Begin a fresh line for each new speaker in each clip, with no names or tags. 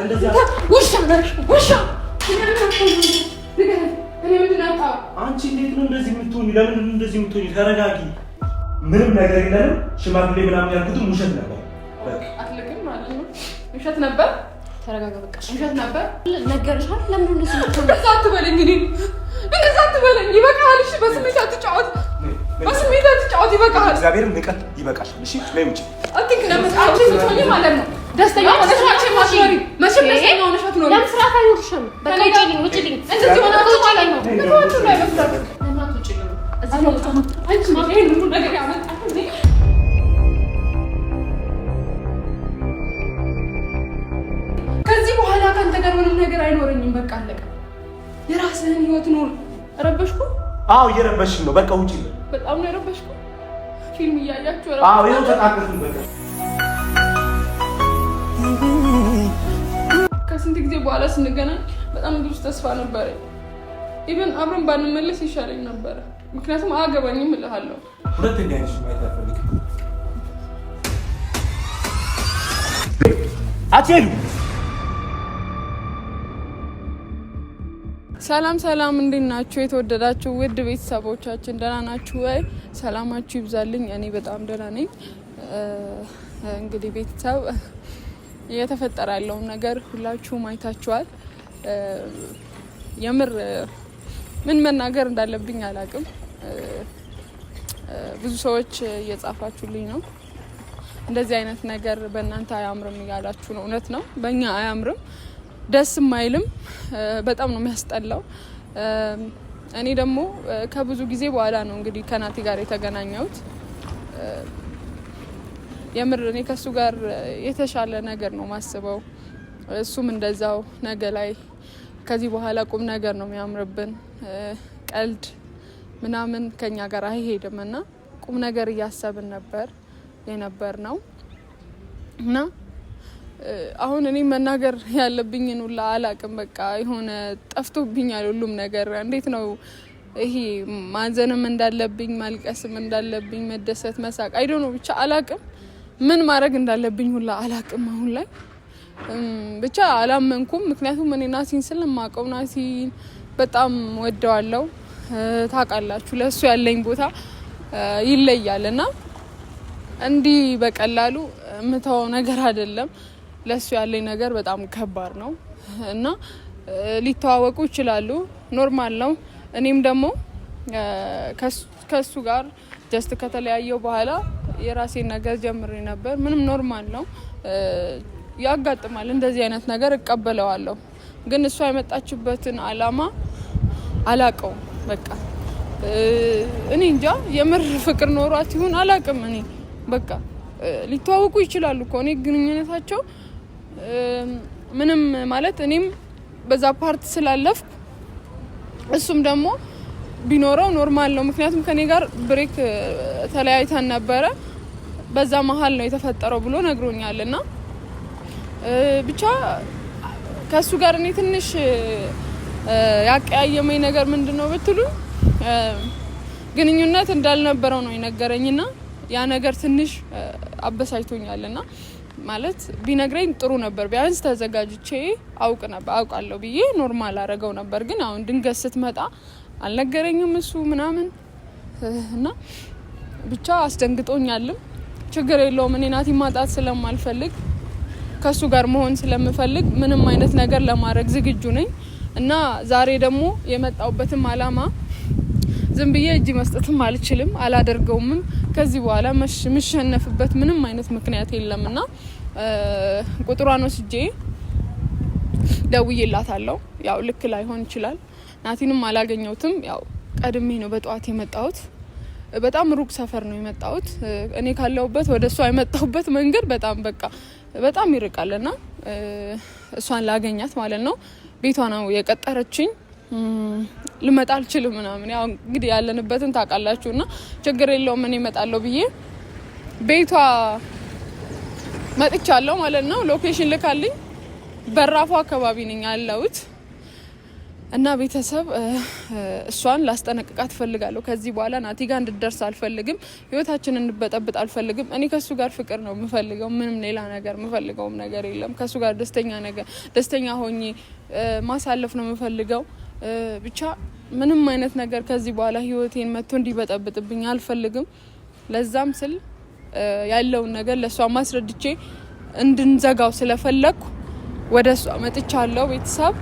ውሻ አንቺ እንዴት ነው እንደዚህ የምትሆኚ? ለምን እንደዚህ የምትሆኚ? ተረጋጊ። ምንም ነገር የለንም። ሽማግሌ ምናምን ያልኩትም ውሸት ነበር። በቃ
አትልክም ማለት ነው። ውሸት ነበር።
ተረጋጋ። በቃ
ውሸት ነበር።
ነገርሻል። ለምን እንደዚህ የምትሆኚ?
እንደዛ አትበለኝ። እንደዛ አትበለኝ። ይበቃሃል። እሺ፣ በስሜት አትጫወት። በስሜት አትጫወት። ይበቃሃል።
እግዚአብሔርን ንቀት ይበቃሻል። እሺ፣ ነይ ውጪ።
አትንክ ለምጣጭ የምትሆኚ ማለት ነው። ደስተኛ ሆነሽ ማሽሪ መቼም ደስተኛ ሆነሽ አትኖሪ።
ለምን ስርዓት አይኖርሽም? በቃ ውጪልኝ።
እንደዚህ ሆነ ማለት ነው። ምን ሆነ ነው ያመጣው? ለምን ውጪልኝ? እዚህ ነው አንቺ ይሄን ሁሉ ነገር ያመጣው እንዴ? ከዚህ በኋላ ካንተ ጋር ምንም ነገር አይኖረኝም። በቃ አለቀ። የራስህን ህይወት ኑር። ረበሽኩ?
አዎ እየረበሽኝ ነው። በቃ ውጪ።
በጣም ነው የረበሽኩ። ፊልም እያያችሁ
አዎ ይኸው ተጣጣፍን። በቃ
ከስንት ጊዜ በኋላ ስንገናኝ በጣም ብዙ ተስፋ ነበረኝ። ኢቭን አብረን ባንመለስ ይሻለኝ ነበረ። ምክንያቱም አያገባኝም እልሃለሁ።
ሁለተኛ አይሽ ማይታ ፈልግ አትሄዱ።
ሰላም እንዴት ናችሁ? የተወደዳችሁ ውድ ቤተሰቦቻችን ደህና ናችሁ ወይ? ሰላማችሁ ይብዛልኝ። እኔ በጣም ደህና ነኝ። እንግዲህ ቤተሰብ እየተፈጠረ ያለውን ነገር ሁላችሁም አይታችኋል። የምር ምን መናገር እንዳለብኝ አላውቅም። ብዙ ሰዎች እየጻፋችሁልኝ ነው። እንደዚህ አይነት ነገር በእናንተ አያምርም እያላችሁ ነው። እውነት ነው፣ በእኛ አያምርም፣ ደስም አይልም፣ በጣም ነው የሚያስጠላው። እኔ ደግሞ ከብዙ ጊዜ በኋላ ነው እንግዲህ ከናቲ ጋር የተገናኘሁት። የምር እኔ ከሱ ጋር የተሻለ ነገር ነው ማስበው። እሱም እንደዛው ነገ ላይ ከዚህ በኋላ ቁም ነገር ነው የሚያምርብን። ቀልድ ምናምን ከኛ ጋር አይሄድም እና ቁም ነገር እያሰብን ነበር የነበር ነው እና አሁን እኔ መናገር ያለብኝን ሁላ አላቅም። በቃ የሆነ ጠፍቶብኛል ሁሉም ነገር። እንዴት ነው ይሄ ማዘንም እንዳለብኝ ማልቀስም እንዳለብኝ መደሰት መሳቅ አይዶ ነው ብቻ አላቅም። ምን ማድረግ እንዳለብኝ ሁላ አላቅም። አሁን ላይ ብቻ አላመንኩም። ምክንያቱም እኔ ናሲን ስለማውቀው ናሲን በጣም ወደዋለሁ። ታውቃላችሁ ለሱ ያለኝ ቦታ ይለያል እና እንዲህ በቀላሉ ምተው ነገር አይደለም። ለሱ ያለኝ ነገር በጣም ከባድ ነው እና ሊተዋወቁ ይችላሉ፣ ኖርማል ነው። እኔም ደግሞ ከሱ ጋር ጀስት ከተለያየው በኋላ የራሴን ነገር ጀምሬ ነበር። ምንም ኖርማል ነው፣ ያጋጥማል እንደዚህ አይነት ነገር እቀበለዋለሁ። ግን እሷ የመጣችበትን አላማ አላቀው። በቃ እኔ እንጃ የምር ፍቅር ኖሯት ይሁን አላቅም። እኔ በቃ ሊተዋወቁ ይችላሉ እኮ እኔ ግንኙነታቸው ምንም ማለት እኔም በዛ ፓርት ስላለፍኩ እሱም ደግሞ ቢኖረው ኖርማል ነው። ምክንያቱም ከኔ ጋር ብሬክ ተለያይተን ነበረ። በዛ መሀል ነው የተፈጠረው ብሎ ነግሮኛልና ብቻ ከሱ ጋር እኔ ትንሽ ያቀያየመኝ ነገር ምንድነው ብትሉ ግንኙነት እንዳልነበረው ነው የነገረኝና ያ ነገር ትንሽ አበሳጭቶኛልና ማለት ቢነግረኝ ጥሩ ነበር። ቢያንስ ተዘጋጅቼ አውቃለሁ ብዬ ኖርማል አረገው ነበር። ግን አሁን ድንገት ስትመጣ አልነገረኝም እሱ ምናምን እና ብቻ አስደንግጦኛልም። ችግር የለውም። እኔ ናቲ ማጣት ስለማልፈልግ ከሱ ጋር መሆን ስለምፈልግ ምንም አይነት ነገር ለማድረግ ዝግጁ ነኝ እና ዛሬ ደግሞ የመጣውበትም አላማ ዝም ብዬ እጅ መስጠትም አልችልም፣ አላደርገውምም። ከዚህ በኋላ ምሸነፍበት ምንም አይነት ምክንያት የለምና ቁጥሯን ወስጄ ደውዬላታለሁ። ያው ልክ ላይሆን ይችላል። ናቲንም አላገኘሁትም። ያው ቀድሜ ነው በጠዋት የመጣሁት። በጣም ሩቅ ሰፈር ነው የመጣሁት። እኔ ካለሁበት ወደ እሷ የመጣሁበት መንገድ በጣም ይርቃልና እሷን ላገኛት ማለት ነው። ቤቷ ነው የቀጠረችኝ። ልመጣ አልችልም ምናምን ያው እንግዲህ ያለንበትን ታውቃላችሁና ችግር የለውም እኔ እመጣለሁ ብዬ ቤቷ መጥቻለሁ ማለት ነው። ሎኬሽን ልካልኝ በራፉ አካባቢ ነኝ ያለሁት እና ቤተሰብ እሷን ላስጠነቅቃት ፈልጋለሁ። ከዚህ በኋላ ናቲ ጋር እንድትደርስ አልፈልግም። ህይወታችንን እንድበጠብጥ አልፈልግም። እኔ ከሱ ጋር ፍቅር ነው የምፈልገው። ምንም ሌላ ነገር የምፈልገውም ነገር የለም። ከሱ ጋር ደስተኛ ሆኜ ማሳለፍ ነው የምፈልገው። ብቻ ምንም አይነት ነገር ከዚህ በኋላ ህይወቴን መጥቶ እንዲበጠብጥብኝ አልፈልግም። ለዛም ስል ያለውን ነገር ለሷ ማስረድቼ እንድንዘጋው ስለፈለኩ ወደ እሷ መጥቻለሁ። ቤተሰብ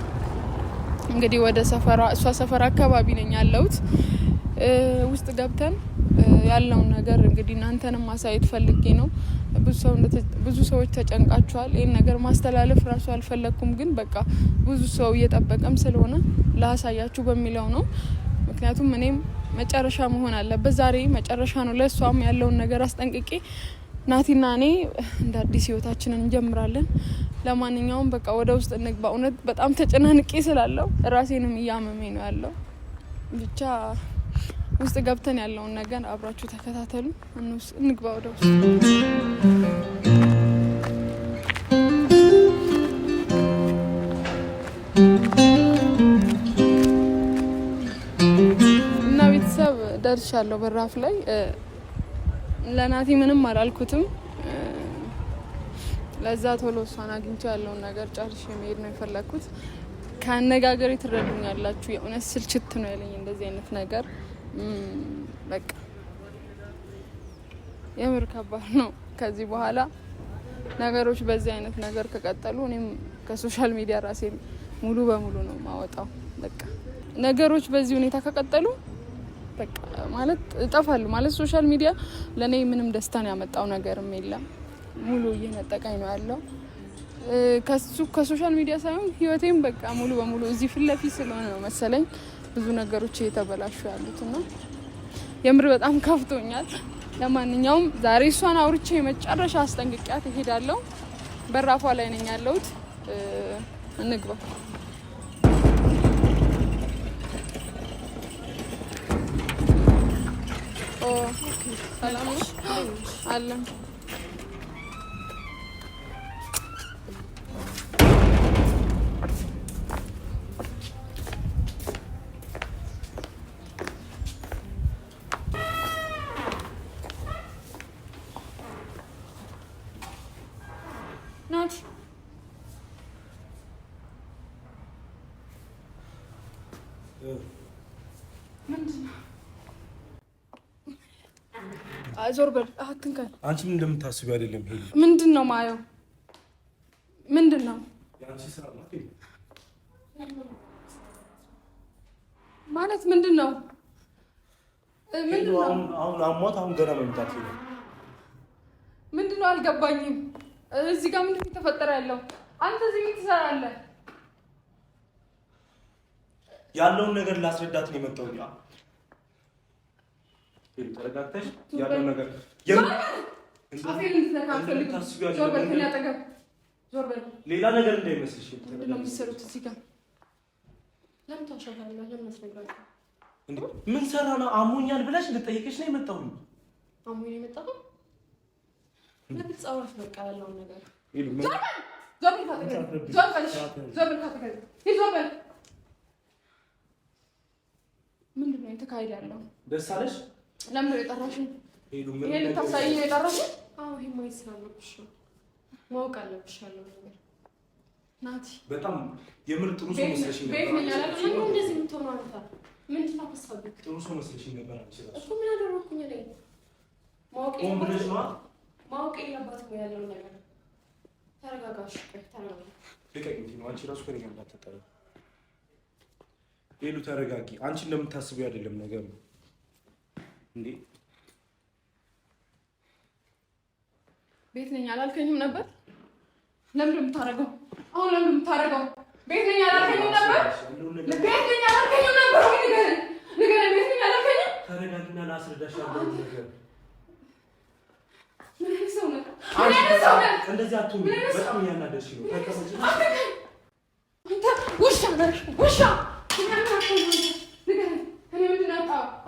እንግዲህ ወደ ሰፈራ እሷ ሰፈራ አካባቢ ነኝ ያለሁት። ውስጥ ገብተን ያለውን ነገር እንግዲህ እናንተንም ማሳየት ፈልጌ ነው። ብዙ ሰዎች ተጨንቃቸዋል። ይህን ነገር ማስተላለፍ ራሱ አልፈለኩም፣ ግን በቃ ብዙ ሰው እየጠበቀም ስለሆነ ላሳያችሁ በሚለው ነው። ምክንያቱም እኔም መጨረሻ መሆን አለበት። ዛሬ መጨረሻ ነው። ለእሷም ያለውን ነገር አስጠንቅቄ ናቲና እኔ እንደ አዲስ ህይወታችንን እንጀምራለን። ለማንኛውም በቃ ወደ ውስጥ እንግባ። እውነት በጣም ተጨናንቄ ስላለው ራሴንም እያመመኝ ነው ያለው። ብቻ ውስጥ ገብተን ያለውን ነገር አብራችሁ ተከታተሉ። እንግባ ወደ ውስጥ። እና ቤተሰብ ደርሻለሁ በራፍ ላይ። ለናቲ ምንም አላልኩትም። ለዛ ቶሎ እሷን አግኝቼ ያለውን ነገር ጨርሼ መሄድ ነው የፈለኩት። ከአነጋገሬ ትረዱኛላችሁ። የእውነት ስልችት ነው ያለኝ እንደዚህ አይነት ነገር። በቃ የምር ከባድ ነው። ከዚህ በኋላ ነገሮች በዚህ አይነት ነገር ከቀጠሉ እኔም ከሶሻል ሚዲያ ራሴን ሙሉ በሙሉ ነው ማወጣው። በቃ ነገሮች በዚህ ሁኔታ ከቀጠሉ በቃ ማለት እጠፋለሁ ማለት። ሶሻል ሚዲያ ለኔ ምንም ደስታን ያመጣው ነገርም የለም። ሙሉ እየነጠቀኝ ነው ያለው። ከሶሻል ሚዲያ ሳይሆን ህይወቴም በቃ ሙሉ በሙሉ እዚህ ፊት ለፊት ስለሆነ ነው መሰለኝ ብዙ ነገሮች እየተበላሹ ያሉትና የምር በጣም ከፍቶኛል። ለማንኛውም ዛሬ እሷን አውርቼ የመጨረሻ አስጠንቅቂያት እሄዳለሁ። በራፏ ላይ ነኝ ያለሁት። እንግባ። ሰላም አለን። ናት ምንድነው? ዞር በል አትንካኝ።
አንቺ ምን እንደምታስቢው አይደለም። ሄሊ
ምንድነው ማየው? ምንድነው
ያንቺ ስራ
ማለት ምንድነው?
አሁን አሟት አሁን ገና መምጣት ይሄ
ምንድነው? አልገባኝም። እዚህ ጋር ምንድነው የተፈጠረ ያለው? አንተ እዚህ ምን ትሰራለህ?
ያለውን ነገር ላስረዳት ነው የመጣሁት። ተረጋግተሽ ያለውን ነገር ሌላ ነገር እንዳይመስልሽ።
ምንድነው የሚሰሩት እዚህ ጋር?
ለምን ታሻሻለህ? ለምን አስነግራለህ?
ምን ሰራ ነው? አሞኛል ብለሽ ልጠይቅሽ ነው የመጣሁት።
አሞኝ የመጣው ለምን ጻዋፍ በቃ ያለውን ነገር
ምንድነው የተካሄደ ያለው?
ደስ አለሽ?
ለምን የጠራሽኝ? ይሄ ልታሳይኝ ነው የጠራሽኝ?
አዎ ይሄ ማየት ስላለብሽ ነው። ማወቅ አለብሽ ያለው ነገር። ናቲ
በጣም የምር ጥሩ ሰው መስለሽኝ ነበር።
እንደዚህ የምትሆነው አንተ ምንድን ነው ሀሳብህ?
ጥሩ ሰው መስለሽኝ ነበር። አንቺ
እሱ ምን አደረኩኝ እኔ? ማወቅ የለባትም ያለው ነገር። ተረጋጋሽ። ተረጋጋ።
ልቀቂኝ ነው። አንቺ ራሱ ከእኔ ጋር እንዳትጣጣ። ሄሉ ተረጋጊ። አንቺ እንደምታስቢው አይደለም ነገር ነው እንዴ።
ቤት ነኝ አላልከኝም ነበር? ለምን የምታረገው? አሁን ለምን የምታረገው? ቤት ነኝ አላልከኝም ነበር? ቤት ነኝ አላልከኝም ነበር? ንገረኝ። ቤት ነኝ አላልከኝም?
ተረጋጊና ላስረዳሽ ያለውን ነገር።
ምን አይነት ሰው ነህ?
እንደዚህ አትሁን። በጣም እያናደድሽ ነው።
አንተ ውሻ ነህ፣ ውሻ።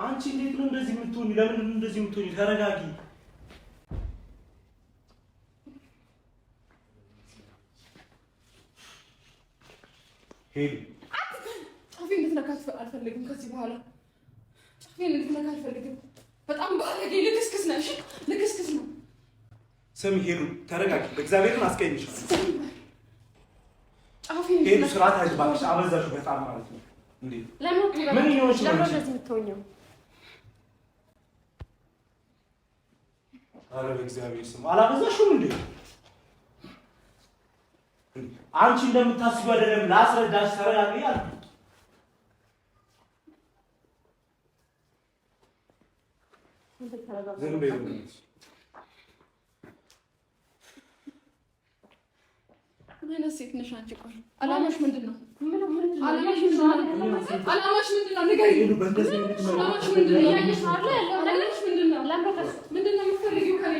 አንቺ እንዴት ነው እንደዚህ የምትሆኚ? ለምንድን ነው እንደዚህ የምትሆኚ? ተረጋጊ። ሄሉ
እንድትነካት አልፈልግም። ከዚህ በኋላ ጫፌን እንድትነካ አልፈልግም። በጣም ባለጌ ልክስክስ ነሽ፣ ልክስክስ ነው።
ስሚ ሄሉ ተረጋጊ። በእግዚአብሔርን አስቀይምሻለሁ።
ጫፌን
ሄሉ ስርዓት ያዥ እባክሽ። አበዛሽ በጣም ማለት ነው እንዴ። ምን ይሆንሽ ነው? ለምን እንደዚህ የምትሆኚው? ኧረ በእግዚአብሔር ስም አላበዛሽም እንዴ? አንቺ እንደምታስቢው አይደለም። ላስረዳሽ። ተረጋጊ አልኩ። ዝም በይ።
ምን አይነት ሴት ነሽ አንቺ? ቆይ አላማሽ ምንድን ነው? አላማሽ ምንድን ነው? አላማሽ ምንድን ነው? ንገሪኝ። አላማሽ ምንድን ነው? አላማሽ ምንድን ነው? ምንድን ነው የምትፈልጊው ከእኔ?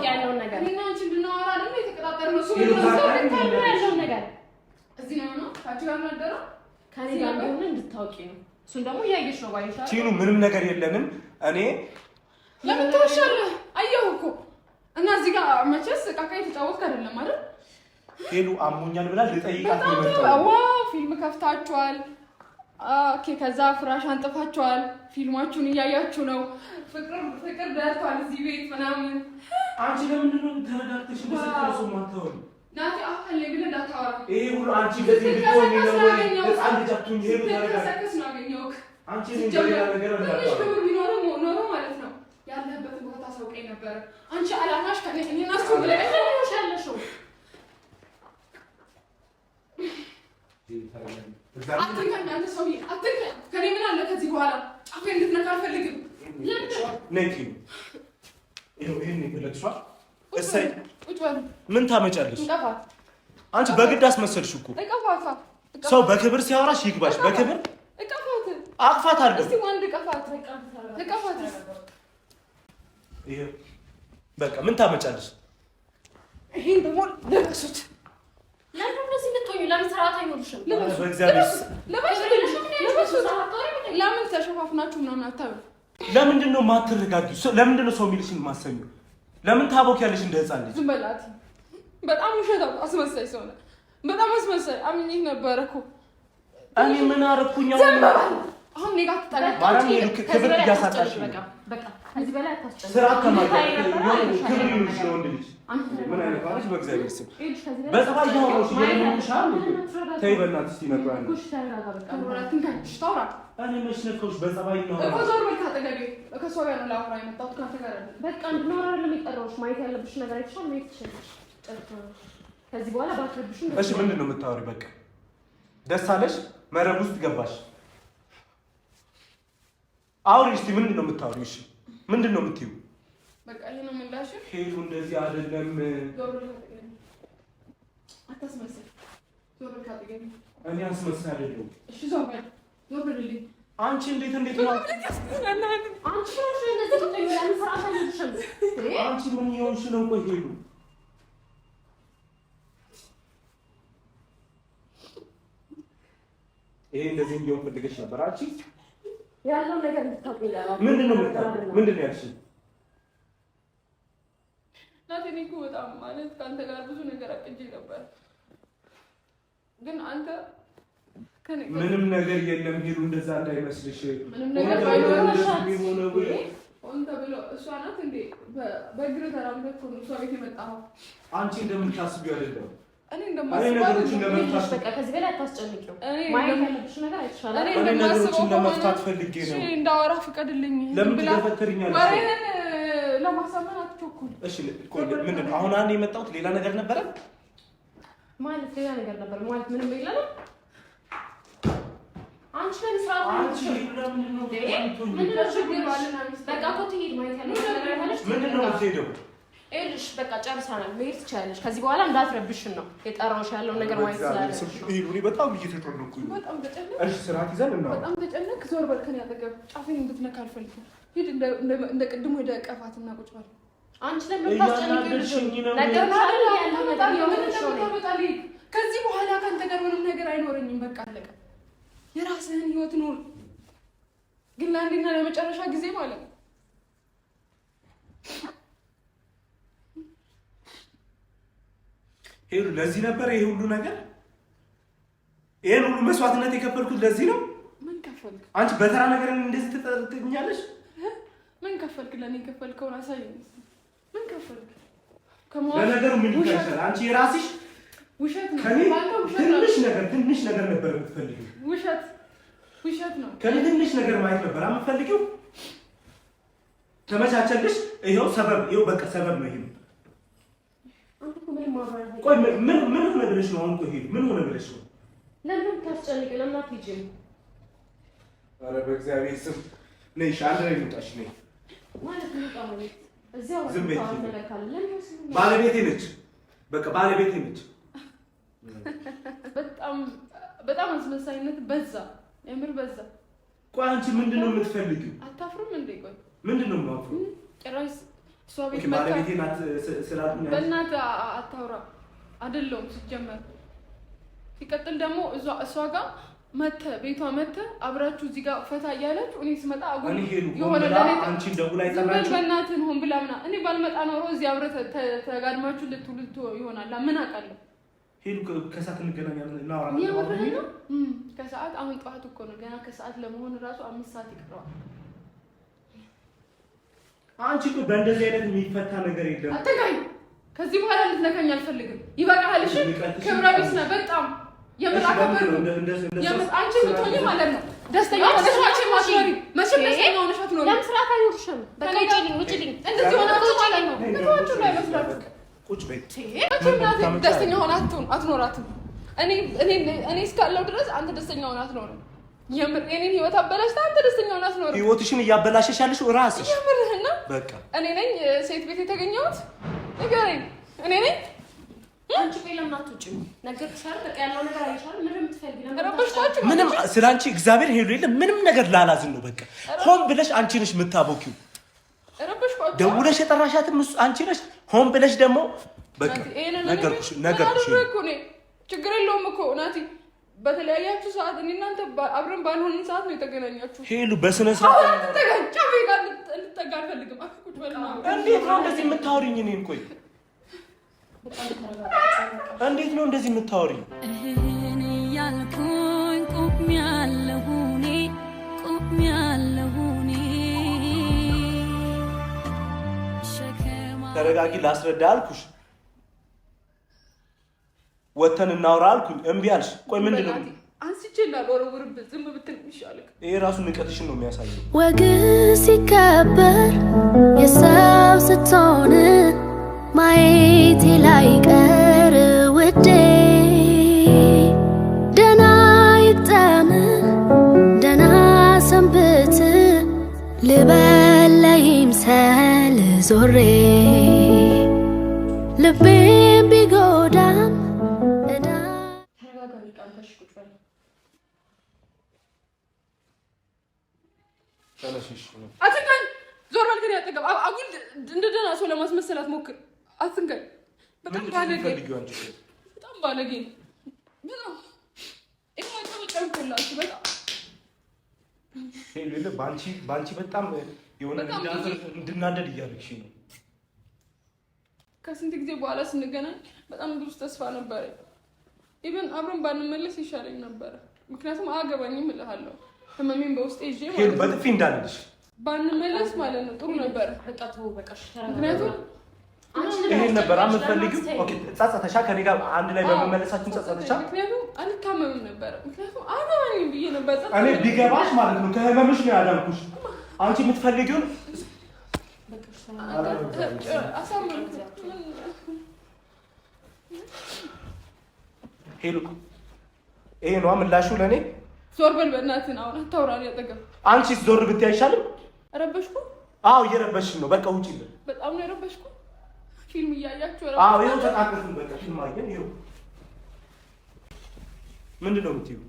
ያለውን ነገር እኔና አንቺ እንድናወራ አይደል የተቀጣጠርነው? እሱ ያለውን ነገር እዚህ ነው ነው ካንቺ ጋር ነው ከኔ ጋር ነው እንድታውቂ ነው። እሱን ደግሞ እያየሽ ነው ባይሻ
ቲኑ ምንም ነገር የለንም። እኔ
ለምን ተወሻለህ? አየሁ እኮ እና እዚህ ጋር መቼስ ዕቃ የተጫወትክ አይደለም አይደል?
ሄሉ አሞኛል ብላ ልጠይቃት ነው የመጣው።
ዋው ፊልም ከፍታችኋል። ኦኬ ከዛ ፍራሽ አንጥፋችኋል። ፊልማችሁን እያያችሁ ነው። ፍቅር ደርቷል እዚህ ቤት ምናምን።
አንቺ ለምንድን ነው ተረጋግተሽ እንደሰከረሱ ማታወሪ?
ናቲ አፈለ ብለ እንዳታወራ።
ይሄ ሁሉ አንቺ እንደዚህ ልትሆኚ ነው ወይ? ህፃን ልጅ አትሁኝ። ሄሉ
ተረጋግተሽ ነው ያገኘሁት።
አንቺ ሌላ ነገር እንዳታወሪ።
ክብር ቢኖረው ኖሮ ማለት ነው ያለህበትን ቦታ ታሳውቀኝ ነበር። አንቺ አላማሽ ከኔ እኔና እሱ ብለሽ ያለሽው አትንካኝ። አንተ ሰውዬ አትንካኝ። ከኔ ምን አለ ከዚህ በኋላ ጫፌን እንድትነካ አልፈልግም።
ነይ ይሄን ይፈልግሻል። እሰይ
ቁጭ በል።
ምን ታመጫለሽ?
እንቀፋት።
አንቺ በግድ አስመሰልሽ እኮ።
እቀፋታ።
ሰው በክብር ሲያወራሽ ይግባሽ። በክብር
እቀፋት።
አቅፋት አድርገው።
እስቲ ወንድ እቀፋት። እቀፋት።
ይሄ በቃ ምን ታመጫለሽ?
ይሄን ደግሞ ለበሱት።
ለምን እንደዚህ ልትሆኚ? ለምን ስርዓት አይኖርሽም?
ለምን ተሸፋፍናችሁ ምናምን አታዩ?
ለምንድን ነው የማትረጋጊው? ለምንድን ነው ሰው የሚልሽን የማትሰሚው? ለምን ታቦኪያለሽ እንደ ህፃን ልጅ?
ዝም በላት። በጣም ውሸታም አስመሳይ ሰው ነህ። በጣም አስመሳይ። አምኜህ ነበረ እኮ።
እኔ ምን አደረኩኝ?
አሁን እኔ ጋር ትጣላ
ማርያም ሄዱ ክብር እያሳጣሽ ነው።
በቃ ከዚህ በላይ አታስጨንቂ።
ስራ ከማለት ክብር ይኑርሽ ነው እንደ ልጅ። ምን አይነት ባለሽ? በእግዚአብሔር ስም በጸባይ ያወራሽ ይሄንሻል። ተይ በእናትሽ እስቲ ነበር ያለው። እኔ መች ነካሁሽ? በጸባይ ነው
እኮ ዞር በል ካጠገቤ። ከእሷ ጋር ነው ላወራ የመጣሁት ካንተ ጋር አይደለም።
በቃ እንድናወራ አይደለም የጠራሁሽ። ማየት ያለብሽ ነገር አይተሻል። ማየት ትችላለሽ። ከዚህ በኋላ ባትረብሽ።
እሺ ምንድን ነው የምታወሪው? በቃ ደስ አለሽ? መረብ ውስጥ ገባሽ። አውሪ እስቲ ምንድን ነው የምታወሪው? እሺ ምንድን ነው የምትይው?
በቃ ይሄ ነው ምላሽ።
ሄሉ እንደዚህ አይደለም።
ዞር በል ካጠገቤ። አታስመስል። ዞር በል ካጠገቤ።
እኔ አስመሳይ አይደለሁም።
እሺ ዞር በል። ዞር በልልኝ።
አንቺ እንዴት ነው?
አንቺ ራስሽ እንደዚህ ትጠይቂ ለምን ስርዓት አይኖርሽም?
አንቺ ምን ይሆንሽ ነው? ቆይ ሄሉ ይሄ እንደዚህ እንዲሆን ፈልገሽ ነበር አንቺ?
ያለው ነገር እንድታውቂ ይላል።
ምንድነው የምታውቂው? ምንድነው ያልሽኝ?
ናቴ እኔ እኮ በጣም ማለት ከአንተ ጋር ብዙ ነገር አቅጄ ነበር፣ ግን አንተ
ምንም ነገር የለም ሄሉ፣ እንደዛ እንዳይመስልሽ።
ምንም ነገር ባይኖርሽ ሆን ተብሎ እሷ ናት እንዴ በእግር ተራምደህ እኮ ነው እሷ ቤት የመጣኸው።
አንቺ እንደምታስቢው አይደለም።
እኔ እንደማስበው
በቃ ከዚህ በላይ አታስጨንቂው። ማየት ያለብሽ ነገር አይተሻል።
እኔ ነገሮችን ለመፍታት ፈልጌ ነው።
እሺ እንዳወራ ፍቀድልኝ።
ለምን ትገፈትሪኛለሽ?
ወሬህን ለማሳመን አትቸኩል።
እሺ ምንድን ነው አሁን አንዴ የመጣሁት? ሌላ ነገር ነበረ
ማለት ሌላ ነገር ነበር ማለት ምንም የለም። አንቺ ለምን ስራ
አንቺ ለምን ነው
ምንድነው ችግር? በቃ እኮ ትሄድ ማየት ያለብሽ ነገር አይተሽ
ምንድነው የምትሄደው?
እልሽ በቃ ጨርሰናል። መሄድ ትችያለሽ። ከዚህ በኋላ እንዳትረብሽን ነው የጠራሁሽ። ያለውን ነገር ማየት ስላለሽ
እኔ በጣም እየተጨነኩኝ ነው።
በጣም ተጨነቅ።
እሺ ስርዓት ይዘን እና
በጣም ተጨነቅ። ዞር በል ከኔ አጠገብ። ጫፌን እንድትነካ አልፈልግም። ሂድ እንደ ቅድሙ ሄደ ቀፋትና ቁጭ በል።
አንቺ ለምን ታስጨንቂልሽ? ነገር ማለት ያለው ነገር ነው።
ከዚህ በኋላ ካንተ ጋር ምንም ነገር አይኖረኝም። በቃ አለቀ። የራስህን ህይወት ኑር፣ ግን ለአንዴና ለመጨረሻ ጊዜ ማለት ነው።
ሄሉ ለዚህ ነበር ይሄ ሁሉ ነገር? ይሄን ሁሉ መስዋዕትነት የከፈልኩት ለዚህ ነው።
ምን ከፈልክ
አንቺ? በተራ ነገር እንደዚህ ትጠርጥኛለሽ?
ምን ከፈልክ? ለኔ ከፈልከውን አሳየኝ። ምን ከፈልክ?
ለነገሩ ምን ይከፈልሻል? አንቺ የራስሽ
ውሸት ነው።
ትንሽ ነገር ነበር የምትፈልጊው። ውሸት ነው። ከኔ ትንሽ ነገር ማየት ነበር የምትፈልጊው። ተመቻቸልሽ። ይሄው ሰበብ፣ ይሄው በቃ ሰበብ ነው። ይሄው ቆይ ምን ሆነ ብለሽ ነው? አሁን ቆይ ምን ሆነ ብለሽ ነው?
ለምን ታስጨንቅ? ለምን አትሄጂም?
ኧረ በእግዚአብሔር ስም ነይ፣ አንድ ላይ ልውጣሽ። ነይ
ማለት ነው። ቃመት እዚያው
ባለቤቴ ነች። በቃ ባለቤቴ ነች።
በጣም አስመሳይነት በዛ፣ የምር በዛ።
ቆይ አንቺ ምንድነው የምትፈልጊው?
አታፍሩም እንዴ? ቆይ
ምንድነው የማፍረው?
ጭራሽ እሷ ቤት
መጣ። ባለቤቴ ናት ስላልኩኝ
በእናትህ አታውራ። አይደለሁም ሲጀመር። ሲቀጥል ደግሞ እሷ ጋር መተህ ቤቷ መተህ አብራችሁ እዚህ ጋር ፈታ እያላችሁ እኔ ስመጣ አጉል የሆነ ለኔ
አንቺ ደውላ ይጠራችሁ
በእናትህ ሆን ብላ ምናምን እኔ ባልመጣ ኖሮ እዚህ አብረህ ተጋድማችሁ ልትውልቱ ይሆናል። ምን አውቃለሁ?
ሄዱ ከሰዓት እንገናኛለን እናወራለን።
የምርህ ነው? ከሰዓት አሁን ጠዋት እኮ ነው። ገና ከሰዓት ለመሆን እራሱ 5 ሰዓት ይቀረዋል።
አንቺ እኮ በእንደዚህ አይነት የሚፈታ ነገር የለም።
አትጋኝ። ከዚህ በኋላ ልትነካኝ አልፈልግም። ይበቃሃል። እሺ ክብረ ቢስ ነህ በጣም የምር አከበር ነው። አንቺ ብትሆኚ ማለት ነው ደስተኛ ሆነሽ ማሽሪ መቼም ደስተኛ ሆነሽ አትኖሪም።
ለምን ስርዓት አይኖርሽም? በቃ ውጪልኝ።
እንደዚህ ሆናችሁ ማለት ነው ምንድነው ላይ መስላችሁ?
ቁጭ በይ።
ደስተኛ ሆነ አትኖራትም። እኔ እስካለው ድረስ አንተ ደስተኛ ሆነ አትኖርም። የምር የኔን ህይወት አበላሽታ አንተ ደስተኛ ሆነ አትኖርም።
ህይወትሽን እያበላሸሽ ያለሽ ራስሽ።
የምርህና
በቃ እኔ
ነኝ ሴት ቤት የተገኘሁት። ንገረኝ። እኔ ነኝ።
አንቺ ቆይ ለምን አትወጪም? ነገር ሳር በቃ ያለው ነገር አይሻል። ምንም ትፈልጊ ለምን
ረበሽኳችሁ?
ምንም ስላንቺ እግዚአብሔር ሄሎ የለም። ምንም ነገር ላላዝን ነው። በቃ ሆን ብለሽ አንቺ ነሽ የምታቦኪው።
ረበሽኳችሁ?
ደውለሽ የጠራሻትም አንቺ ነሽ። ሆን ብለሽ ደግሞ በቃ ነገርኩሽ።
ችግር የለውም እኮ ናቲ። በተለያያችሁ ሰዓት እኔ እናንተ አብረን ባልሆንን ሰዓት ነው የተገናኛችሁ። ሄሉ በስነ ስርዓት ጫፌ ጋር እንድትጠጋ አልፈልግም። አፍቁጭ በልና
እንዴት ነው እንደዚህ የምታወሪኝ? እኔን ቆይ እንዴት ነው እንደዚህ የምታወሪኝ?
እኔ ያልኩኝ ቆሜያለሁ
ተረጋጊ፣ ላስረዳ አልኩሽ። ወተን እናውራ አልኩኝ፣ እምቢ አልሽ። ቆይ ምንድነው?
አንስቼ እንዳልወረውርብህ ዝም ብትል ይሻልክ።
ይሄ ራሱ ንቀትሽን ነው የሚያሳየው።
ወግ ሲከበር የሰው ስትሆን ማየቴ ላይቀር ውዴ፣ ደህና ይግጠም ደህና ሰንብት ልበል ለይምሰል ዞሬ ልቤን ቢጎዳም
አትንካኝ። ዞር በል ከእኔ አጠገብ። አጉል እንደ ደህና ሰው ለማስመሰል አትሞክር። አትንካኝ። በጣም ባለጌ ነው። በጣም ጨምቆላችሁ በጣም
በአንቺ በጣም የሆነ እንድናደድ እያደረግሽ ነው።
ከስንት ጊዜ በኋላ ስንገናኝ በጣም ብዙ ተስፋ ነበረ። ኢቨን አብረን ባንመለስ ይሻለኝ ነበረ። ምክንያቱም አያገባኝም እልሃለሁ። ህመሜን በውስጤ ይዤ ማለት ነው።
በጥፊ እንዳልልሽ
ባንመለስ ማለት ነው ጥሩ ነበረ።
በቃ ተው በቃ።
ምክንያቱም
ይሄን ነበር የምትፈልጊው? ኦኬ ጸጸተሻ? ከኔ ጋር አንድ ላይ በመመለሳችን ጸጸተሻ?
ምክንያቱም አልታመምም ነበረ። ምክንያቱም አያገባኝም ብዬ ነበር።
እኔ ቢገባሽ ማለት ነው ከህመምሽ ነው ያዳንኩሽ። አንቺ የምትፈልጊውን ሄሎ፣ ይሄ ነው ምላሹ ለኔ?
ዞር በል በእናትህ። አሁን አታውራ። ያጠገብ
አንቺስ ዞር ብትይ አይሻልም?
ረበሽኩ?
አዎ እየረበሽኝ ነው። በቃ ውጪ።
በጣም ነው የረበሽኩ። ፊልም እያያችሁ ረበሽኩ?
አዎ ይኸው ተቃቀፍን። በቃ ፊልም አየን። ይኸው ምንድን ነው የምትይው?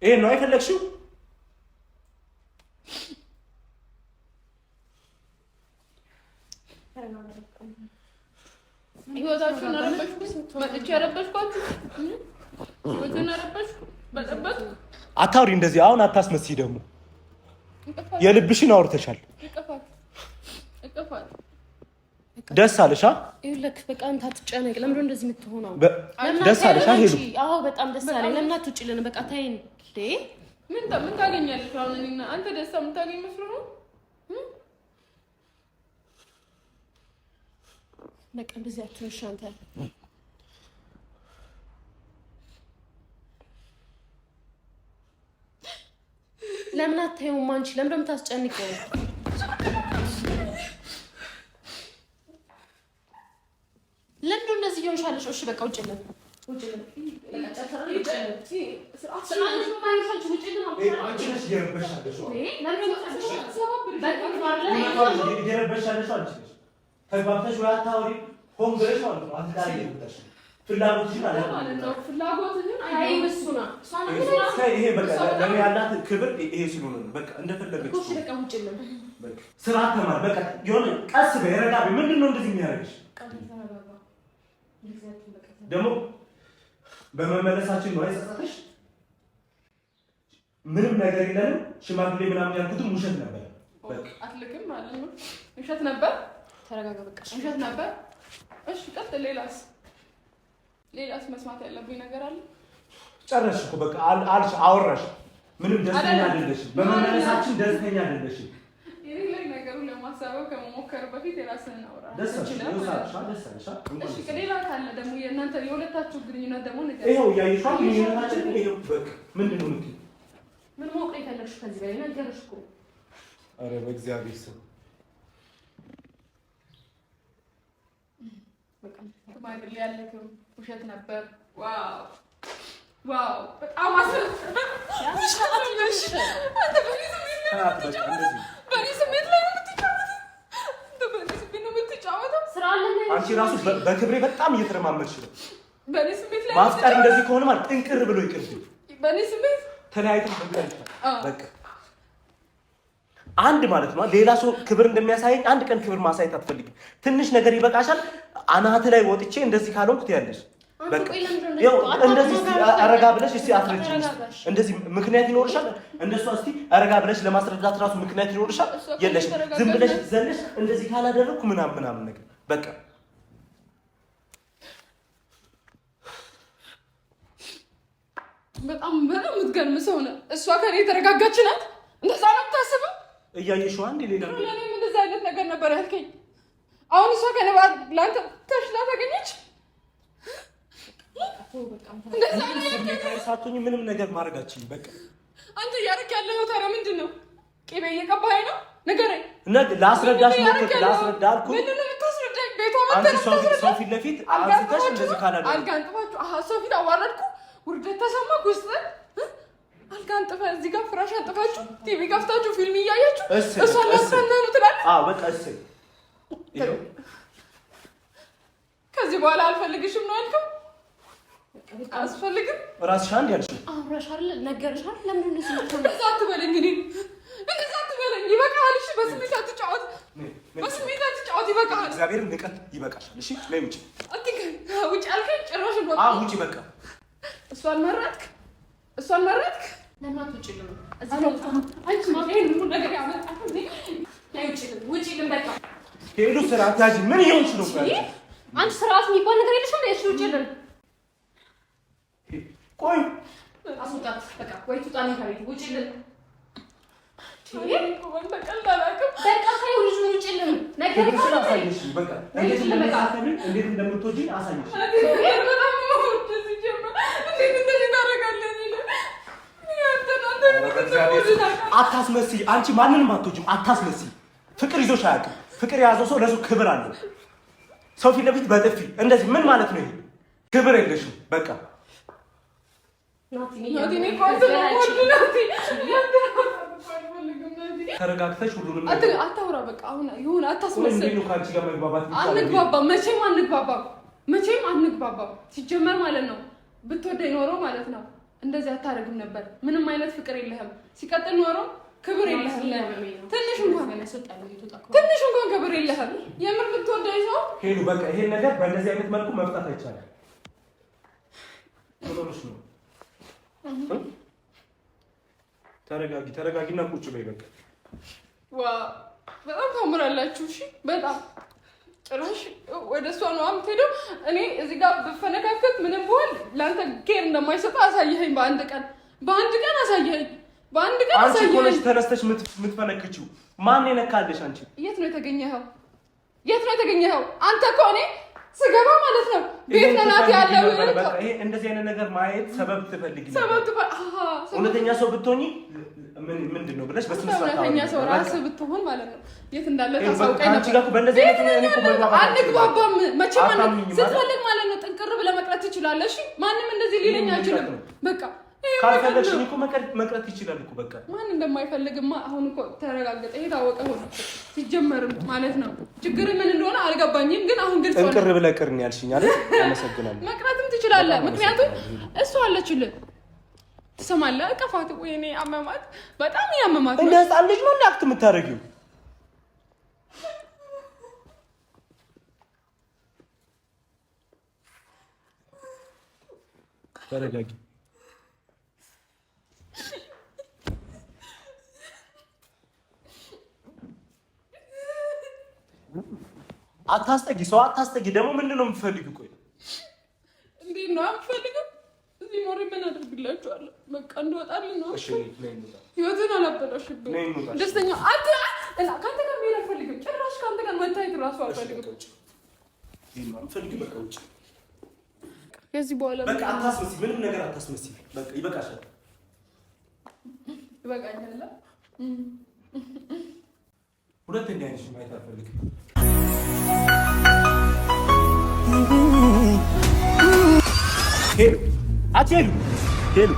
ይሄን ነው አይፈለግሽው?
ህይወታችሁን ረበሽኩ? መጥቼ ረበሽኳችሁ? ህይወትን ረበሽኩ? በጠበጥኩ?
አታውሪ እንደዚህ። አሁን አታስመስይ ደግሞ። የልብሽን አውርተሻል። ደስ አለሽ?
ይኸውልህ በቃ አንተ አትጨነቅ። ለምን እንደዚህ የምትሆነው?
ደስ አለሽ? ሄሉ
አዎ በጣም ደስ አለኝ። ለምን አትውጪልን? በቃ ታይን እንዴ
ምን ታገኛለሽ? አሁን እኔና አንተ ደስታ የምታገኝ መስሎ ነው?
በቃ እንደዚህ አትንሽ አንተ። ለምን አታየውም አንቺ? ለምን እንደምታስጨንቀው? ለምን እንደዚህ ይሆንሻለሽ? እሺ በቃ ውጪልን፣ ውጪልን። በቃ ጨርሰናል። ውጪልን።
አንቺ ነሽ እየረበሻለሽ። ተግባብተሽ ወይ አታወሪ ሆን ብለሽ ማለት ነው። አትዳሪ ይብታሽ ፍላጎትሽን አለ ማለት ነው።
ፍላጎትሽን
አይመስሱና
ይሄ በቃ ለኔ ያላት ክብር ይሄ ስለሆነ ነው። በቃ እንደፈለገች
እሺ በቃ ውጪልን።
በቃ ስራ ተማር። በቃ የሆነ ቀስ በይ ረጋ በይ። ምንድነው እንደዚህ የሚያደርግሽ? ደግሞ በመመለሳችን ነው አይጸጸትሽ? ምንም ነገር የለንም። ሽማግሌ ምናምን ያልኩትም ውሸት ነበር።
በቃ አትልክም ማለት ነው። ውሸት ነበር።
ተረጋጋ በቃ
ውሸት ነበር። እሺ ቀጥል። ሌላስ መስማት ያለብኝ ነገር አለ?
ጨረስሽ እኮ በቃ አልሽ፣ አወራሽ። ምንም ደስተኛ አይደለሽም። በመመለሳችን ደስተኛ አይደለሽም።
ይሄ ላይ ነገሩን ለማሳበብ ከመሞከር በፊት የራስህን አውራ።
ደስ አለሽ?
እሺ ሌላ ካለ ደግሞ የእናንተ የሁለታችሁ ግንኙነት ደግሞ ነገር
ይሄው እያየሽው ግንኙነታችን ይሄው በቃ ምንድን ነው የምትይው?
ምን ማወቅ የፈለግሽ ከዚህ በላይ ነገርሽ እኮ።
ኧረ በእግዚአብሔር ስም
ሽማግሌ ያለክም ውሸት ነበር። ዋው በጣም አስፈላጊ በእኔ ስሜት ላይ ነው የምትጫወተው።
አንቺ ራሱ በክብሬ በጣም እየተረማመድሽ ነው።
በእኔ ስሜት ላይ
ማፍቀር እንደዚህ ከሆነ ማለት ጥንቅር ብሎ ይቅርብ።
በእኔ ስሜት
ተለያይተን በቃ አንድ ማለት ነው። ሌላ ሰው ክብር እንደሚያሳየኝ አንድ ቀን ክብር ማሳየት አትፈልጊም። ትንሽ ነገር ይበቃሻል። አናት ላይ ወጥቼ እንደዚህ ካልሆንኩ ትያለሽ። በቃ ያው እንደዚህ አረጋ ብለሽ እስቲ አትረጂኝ። እንደዚህ ምክንያት ይኖርሻል። እንደሷ እስቲ አረጋ ብለሽ ለማስረዳት ራሱ ምክንያት ይኖርሻል። የለሽ ዝም ብለሽ ዘለሽ እንደዚህ ካላደረኩ ምናምን ነገር በቃ
በጣም የምትገርም ሰው ነህ። እሷ ከኔ የተረጋጋች ናት። እንደዛ ነው የምታስበው?
እያየሽው አንድ ሌላ
ለኔም እንደዛ አይነት ነገር ነበር ያልከኝ። አሁን እሷ ከኔ ለአንተ ተሽላ ታገኘች። እንደዛ
ሳትሆኚ ምንም ነገር ማድረጋችን በቃ
አንተ እያደረክ ያለኸው ታዲያ ምንድን ነው? ቅቤ እየቀባኸኝ ነው? ንገረኝ።
ላስረዳሽ ሞክር። ላስረዳ አልኩ።
ምንድን ነው የምታስረዳኝ? ቤቷ
አንቺ ሰው ፊት ለፊት አንስተሽ እንደዚህ ካላደረግሽ
አልጋ አንጥፋችሁ ሰው ፊት አዋረድኩ። ውርደት ተሰማክ ውስጥ አልጋ አንጥፋ እዚህ ጋር ፍራሽ አንጥፋችሁ ቲቪ ከፍታችሁ ፊልም እያያችሁ እሷን ላስታናኑ ትላለህ።
በቃ እሰይ።
ከዚህ በኋላ አልፈልግሽም ነው ያልከው? አስፈልግም
ራስሽ አንድ ያልሽው
አብረሽ አይደል ነገርሽ አይደል? ለምን እንደዚህ ነው?
እንደዛ አትበለኝ። እንደዛ አትበለኝ። ይበቃሃል። እሺ በስሜት አትጫወት። በስሜት አትጫወት። ይበቃሃል።
እግዚአብሔር ንቀት ይበቃሻል። እሺ ነይ ውጪ።
ውጪ አልከኝ ጭራሽ ነው።
ውጪ በቃ።
እሷን መረጥክ።
ለምን አትውጪልም?
እዚህ ነው አንቺ ማለት ነው ነገር ያመጣው እንዴ? ውጪልም በቃ።
ሄዱ ስርዓት ያዥ። ምን ይሆንሽ ነው?
አንቺ ስርዓት የሚባል ነገር የለሽም። እሺ ውጪልም።
ቆይ
አስወጣት በቃ። ወይ ትውጣልኝ ከቤት ውጪልም።
በቃ እንዳላውቅም
በቃ ታዩ ልጅ ውጪልም። ነገር
አሳየሽ በቃ። እንዴት እንደምትወጂኝ አሳየሽ። አታስመስይ። አንቺ ማንንም አትወጂም። አታስመስይ። ፍቅር ይዞሽ አያውቅም። ፍቅር የያዘው ሰው ለሰው ክብር አለው። ሰው ፊት ለፊት በጥፊ እንደዚህ ምን ማለት ነው? ይሄ ክብር የለሽም። በቃ ተረጋግተሽ ሁሉንም
አታውራ። በቃ አሁን ይሁን። አታስመስል።
እንዴት ነው ከአንቺ ጋር መግባባት?
አንግባባም። መቼም አንግባባም። ሲጀመር ማለት ነው ብትወደኝ ኖሮ ማለት ነው እንደዚህ አታረግም ነበር። ምንም አይነት ፍቅር የለህም። ሲቀጥል ኖሮ ክብር የለህም። ትንሽ እንኳን ክብር የለህም። የምር ብትወደኝ ሰው
ሄዱ። በቃ ይሄን ነገር በእንደዚህ አይነት መልኩ መፍታት አይቻልም። ሆኖሽ ነው። ተረጋጊና ቁጭ በይ። በቃ
በጣም ታምራላችሁ። እሺ በጣም ጭራሽ ወደ እሷ ነው የምትሄደው። እኔ እዚህ ጋር ብፈነካከት ምንም ብሆን ለአንተ ኬር እንደማይሰጥ አሳየኸኝ። በአንድ ቀን አሳየኸኝ። በአንድ ቀን
አንቺ እኮ ነሽ ተነስተሽ የምትፈነክቺው። ማን የነካልሽ? አንቺ የት ነው የተገኘኸው?
አንተ እኮ እኔ ስገባ ማለት ነው ቤት ናት ያለው።
ይሄ እንደዚህ አይነት ነገር ማየት ሰበብ ትፈልጊ ነበር። እውነተኛ ሰው ብትሆኚ ምንድን ነው ብለሽ በስነ ስርዓት
እውነተኛ ሰው ራስህ ብትሆን ማለት ነው የት እንዳለ ታሳውቀኝ ነበር።
አንቺ ጋር በእንደዚህ አይነት ነገር እኮ
አንግባባም። መቼም ስትፈልግ ማለት ነው ጥንቅር ብለህ መቅረት ትችላለህ። እሺ ማንም እንደዚህ ሊለኝ አይችልም። በቃ
ካልፈለግሽኝ እኮ መቅረት ይችላል እኮ በቃ።
ማን እንደማይፈልግማ አሁን እኮ ተረጋገጠ። ይሄ ታወቀ ሆነ ሲጀመርም ማለት ነው። ችግር ምን እንደሆነ አልገባኝም፣ ግን አሁን ግልጽ ሆነ።
ጥንቅር ብለህ ቅር ነው ያልሽኝ አይደል? አመሰግናለሁ።
መቅረትም ትችላለህ፣ ምክንያቱም እሷ አለችልህ። ትሰማለህ? እቀፋት። ወይኔ አመማት፣ በጣም ያመማት።
እንደ ህፃን ልጅ ነው አክት የምታደርጊው። ተረጋጊ። አታስጠጊ፣ ሰው አታስጠጊ። ደግሞ ምንድን ነው የምትፈልጊው? ቆይ
እንዴት ነው የምትፈልጊው? እዚህ ሞሪ ምን አደርግላችኋለሁ? በቃ እንደወጣልኝ ነው።
እሺ
ህይወትን አላበላሽብኝ። ደስተኛ አንተ እና ካንተ ጋር መሄድ አልፈልግም። ጭራሽ ካንተ ጋር መታየት እራሱ አልፈልግም።
በቃ ውጭ።
ከዚህ በኋላ
በቃ አታስመስይ፣ ምንም ነገር አታስመስይ። በቃ ይበቃሻል።
ይበቃኛል።
ሁለተኛ አይነሽ ማየት አልፈልግም። ሄሉ አትሄሉ ሄሉ